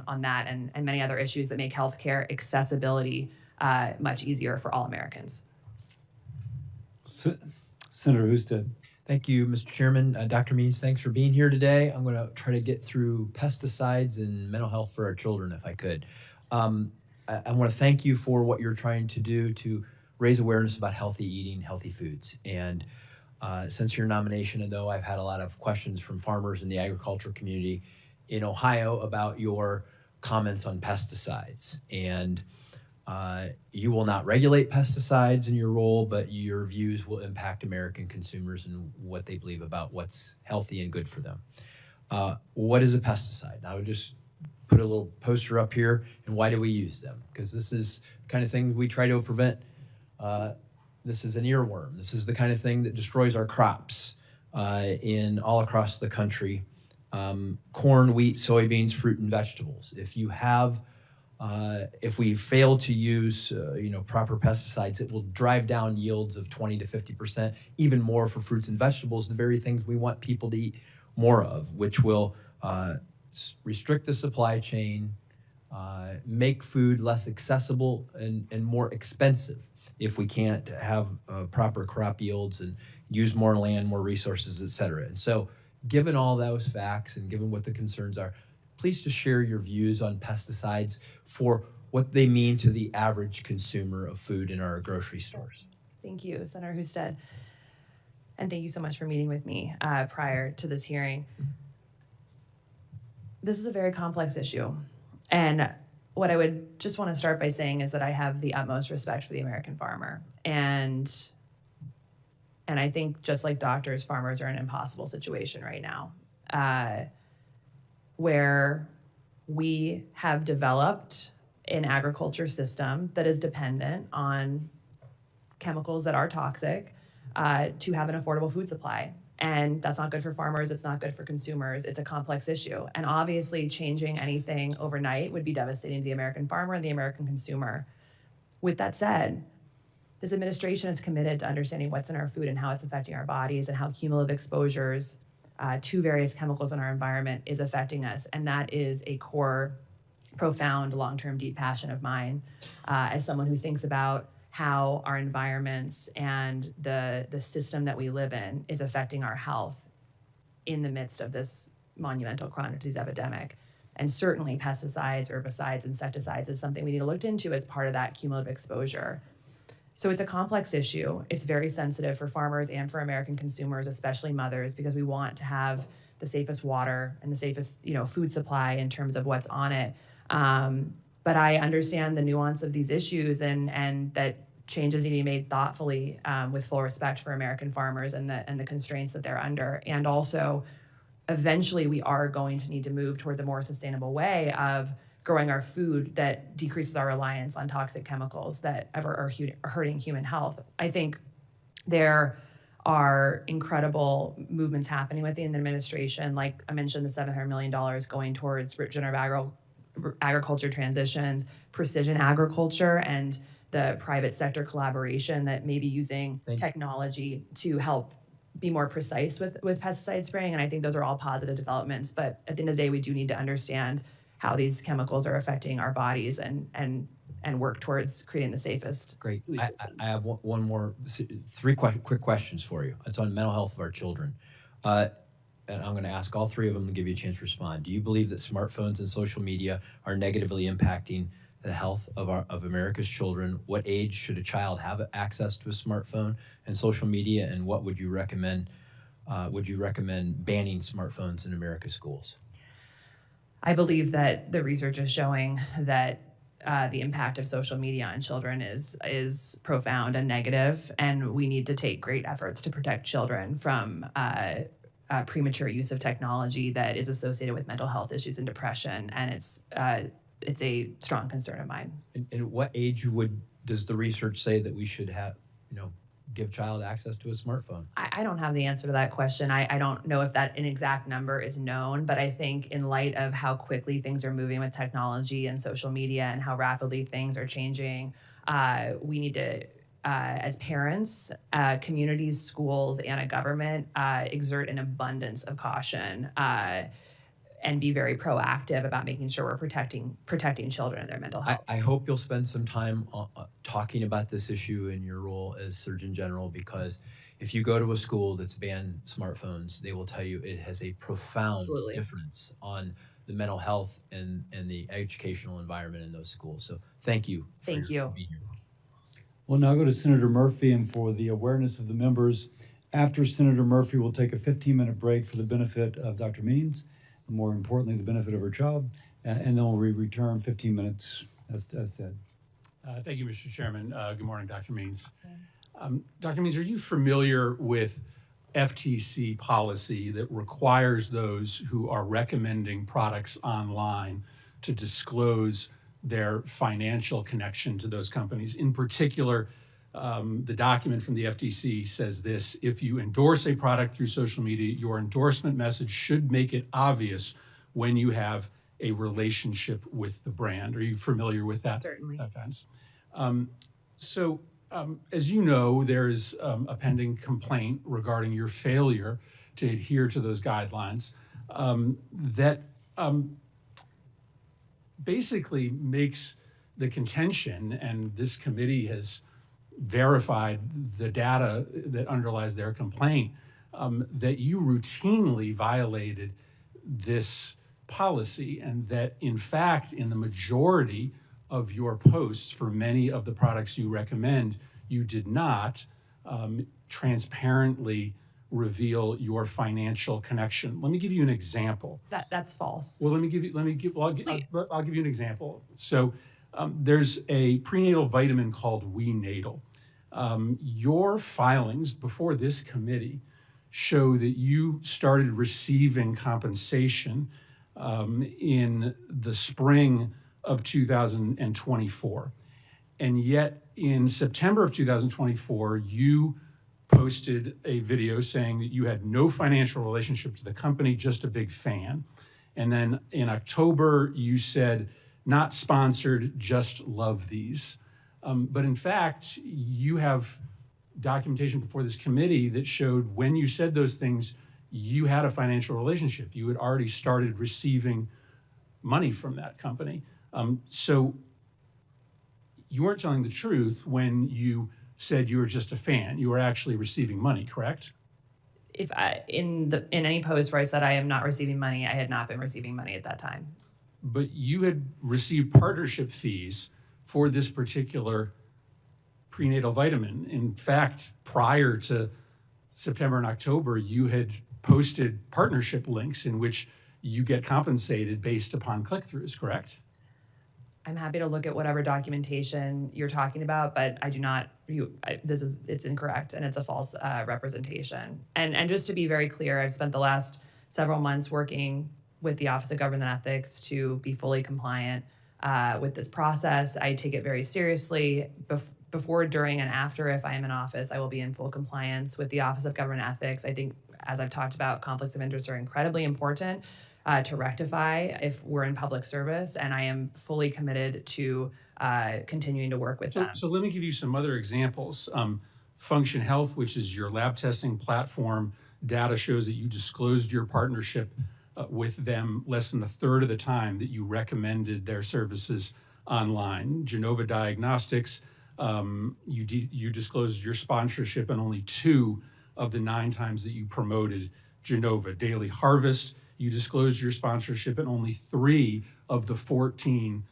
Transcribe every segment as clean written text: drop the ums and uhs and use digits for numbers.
on that and many other issues that make healthcare accessibility much easier for all Americans. Senator Husted. Thank you, Mr. Chairman. Dr. Means, thanks for being here today. I'm going to try to get through pesticides and mental health for our children, if I could. I want to thank you for what you're trying to do to raise awareness about healthy eating, healthy foods. And since your nomination, though, I've had a lot of questions from farmers in the agriculture community in Ohio about your comments on pesticides. And you will not regulate pesticides in your role, but your views will impact American consumers and what they believe about what's healthy and good for them. What is a pesticide? I would just put a little poster up here, and why do we use them? Because this is the kind of thing we try to prevent. This is an earworm. This is the kind of thing that destroys our crops in all across the country. Corn, wheat, soybeans, fruit, and vegetables. If we fail to use proper pesticides, it will drive down yields of 20 to 50%, even more for fruits and vegetables, the very things we want people to eat more of, which will restrict the supply chain, make food less accessible and more expensive if we can't have proper crop yields and use more land, more resources, et cetera. And so given all those facts and given what the concerns are, please just share your views on pesticides for what they mean to the average consumer of food in our grocery stores. Thank you, Senator Husted. And thank you so much for meeting with me prior to this hearing. This is a very complex issue. And what I would just want to start by saying is that I have the utmost respect for the American farmer. And I think just like doctors, farmers are in an impossible situation right now, where we have developed an agriculture system that is dependent on chemicals that are toxic to have an affordable food supply. And that's not good for farmers. It's not good for consumers. It's a complex issue. And obviously changing anything overnight would be devastating to the American farmer and the American consumer. With that said, this administration is committed to understanding what's in our food and how it's affecting our bodies and how cumulative exposures to various chemicals in our environment is affecting us. And that is a core, profound, long-term, deep passion of mine as someone who thinks about how our environments and the system that we live in is affecting our health in the midst of this monumental chronic disease epidemic. And certainly pesticides, herbicides, insecticides is something we need to look into as part of that cumulative exposure. So it's a complex issue. It's very sensitive for farmers and for American consumers, especially mothers, because we want to have the safest water and the safest, food supply in terms of what's on it. But I understand the nuance of these issues and that changes need to be made thoughtfully with full respect for American farmers and the constraints that they're under. And also, eventually we are going to need to move towards a more sustainable way of growing our food that decreases our reliance on toxic chemicals that are hurting human health. I think there are incredible movements happening within the administration. Like I mentioned, the $700 million going towards regenerative agriculture transitions, precision agriculture, and the private sector collaboration that may be using technology to help be more precise with pesticide spraying. And I think those are all positive developments. But at the end of the day, we do need to understand how these chemicals are affecting our bodies and work towards creating the safest Great. food system. I have one more, three quick questions for you. It's on mental health of our children. And I'm going to ask all three of them and give you a chance to respond. Do you believe that smartphones and social media are negatively impacting the health of America's children? What age should a child have access to a smartphone and social media? And what would you recommend? Would you recommend banning smartphones in America's schools? I believe that the research is showing that the impact of social media on children is profound and negative, and we need to take great efforts to protect children from premature use of technology that is associated with mental health issues and depression, and it's a strong concern of mine. And what age does the research say that we should have, give child access to a smartphone? I don't have the answer to that question. I don't know if that an exact number is known, but I think in light of how quickly things are moving with technology and social media and how rapidly things are changing, we need to, as parents, communities, schools, and a government, exert an abundance of caution and be very proactive about making sure we're protecting children and their mental health. I hope you'll spend some time talking about this issue in your role as Surgeon General, because if you go to a school that's banned smartphones, they will tell you it has a profound Absolutely. difference on the mental health and the educational environment in those schools. So thank you. Thank you. For being here. We'll now go to Senator Murphy, and for the awareness of the members, after Senator Murphy, we'll take a 15-minute break for the benefit of Dr. Means, and more importantly, the benefit of her job, and then we'll return 15 minutes, as said. Thank you, Mr. Chairman. Good morning, Dr. Means. Dr. Means, are you familiar with FTC policy that requires those who are recommending products online to disclose their financial connection to those companies? In particular, the document from the FTC says this: if you endorse a product through social media, your endorsement message should make it obvious when you have a relationship with the brand. Are you familiar with that? Certainly. Offense? As you know, there's a pending complaint regarding your failure to adhere to those guidelines that basically makes the contention, and this committee has verified the data that underlies their complaint, that you routinely violated this policy, and that in fact, in the majority of your posts for many of the products you recommend, you did not transparently reveal your financial connection. Let me give you an example. That's false. Well, I'll give you an example. So there's a prenatal vitamin called WeNatal. Your filings before this committee show that you started receiving compensation in the spring of 2024. And yet in September of 2024, you posted a video saying that you had no financial relationship to the company, just a big fan. And then in October, you said, not sponsored, just love these. But in fact, you have documentation before this committee that showed when you said those things, you had a financial relationship. You had already started receiving money from that company. So you weren't telling the truth when you said you were just a fan. You were actually receiving money, correct? If in any post where I said I am not receiving money, I had not been receiving money at that time. But you had received partnership fees for this particular prenatal vitamin. In fact, prior to September and October, you had posted partnership links in which you get compensated based upon click-throughs, correct? I'm happy to look at whatever documentation you're talking about, but I do not. It's incorrect, and it's a false representation. And just to be very clear, I've spent the last several months working with the Office of Government Ethics to be fully compliant with this process. I take it very seriously. Before, during, and after, if I am in office, I will be in full compliance with the Office of Government Ethics. I think, as I've talked about, conflicts of interest are incredibly important to rectify if we're in public service, and I am fully committed to continuing to work with them. So let me give you some other examples. Function Health, which is your lab testing platform, data shows that you disclosed your partnership with them less than a third of the time that you recommended their services online. Genova Diagnostics, you disclosed your sponsorship in only 2 of the 9 times that you promoted Genova. Daily Harvest, you disclosed your sponsorship in only 3 of the 14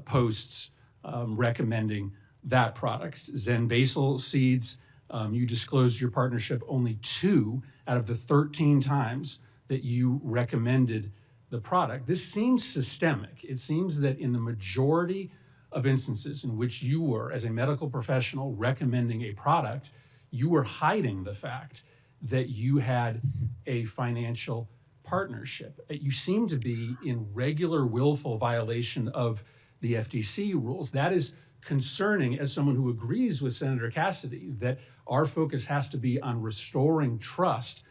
posts recommending that product. Zen Basil Seeds, you disclosed your partnership only 2 out of the 13 times that you recommended the product. This seems systemic. It seems that in the majority of instances in which you were, as a medical professional, recommending a product, you were hiding the fact that you had a financial partnership. You seem to be in regular willful violation of the FTC rules. That is concerning, as someone who agrees with Senator Cassidy that our focus has to be on restoring trust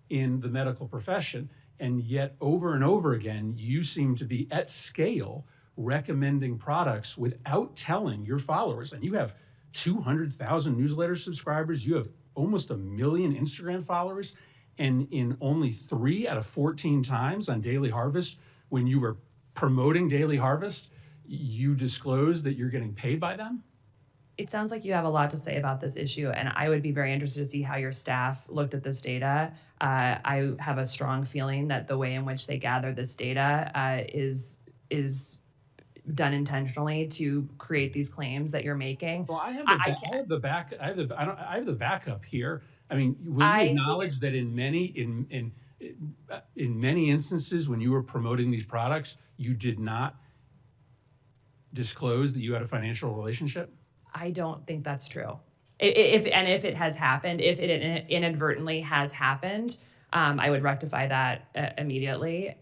in the medical profession. And yet over and over again, you seem to be at scale recommending products without telling your followers. And you have 200,000 newsletter subscribers. You have almost 1 million Instagram followers. And in only 3 out of 14 times on Daily Harvest, when you were promoting Daily Harvest, you disclosed that you're getting paid by them? It sounds like you have a lot to say about this issue, and I would be very interested to see how your staff looked at this data. I have a strong feeling that the way in which they gather this data is done intentionally to create these claims that you're making. Well, I have I I have the backup here. I mean, will you I take it. acknowledge that in many instances when you were promoting these products, you did not disclose that you had a financial relationship? I don't think that's true. If it has happened, if it inadvertently has happened, I would rectify that immediately.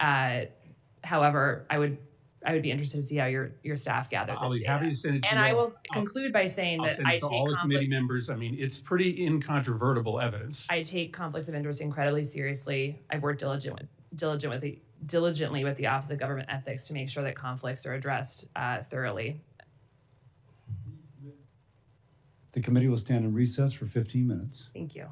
However, I would be interested to see how your staff gathered I'll this be data. happy to send it to And you. I will conclude by saying I'll that send it to all the committee members. I mean, it's pretty incontrovertible evidence. I take conflicts of interest incredibly seriously. I've worked diligently with the Office of Government Ethics to make sure that conflicts are addressed thoroughly. The committee will stand in recess for 15 minutes. Thank you.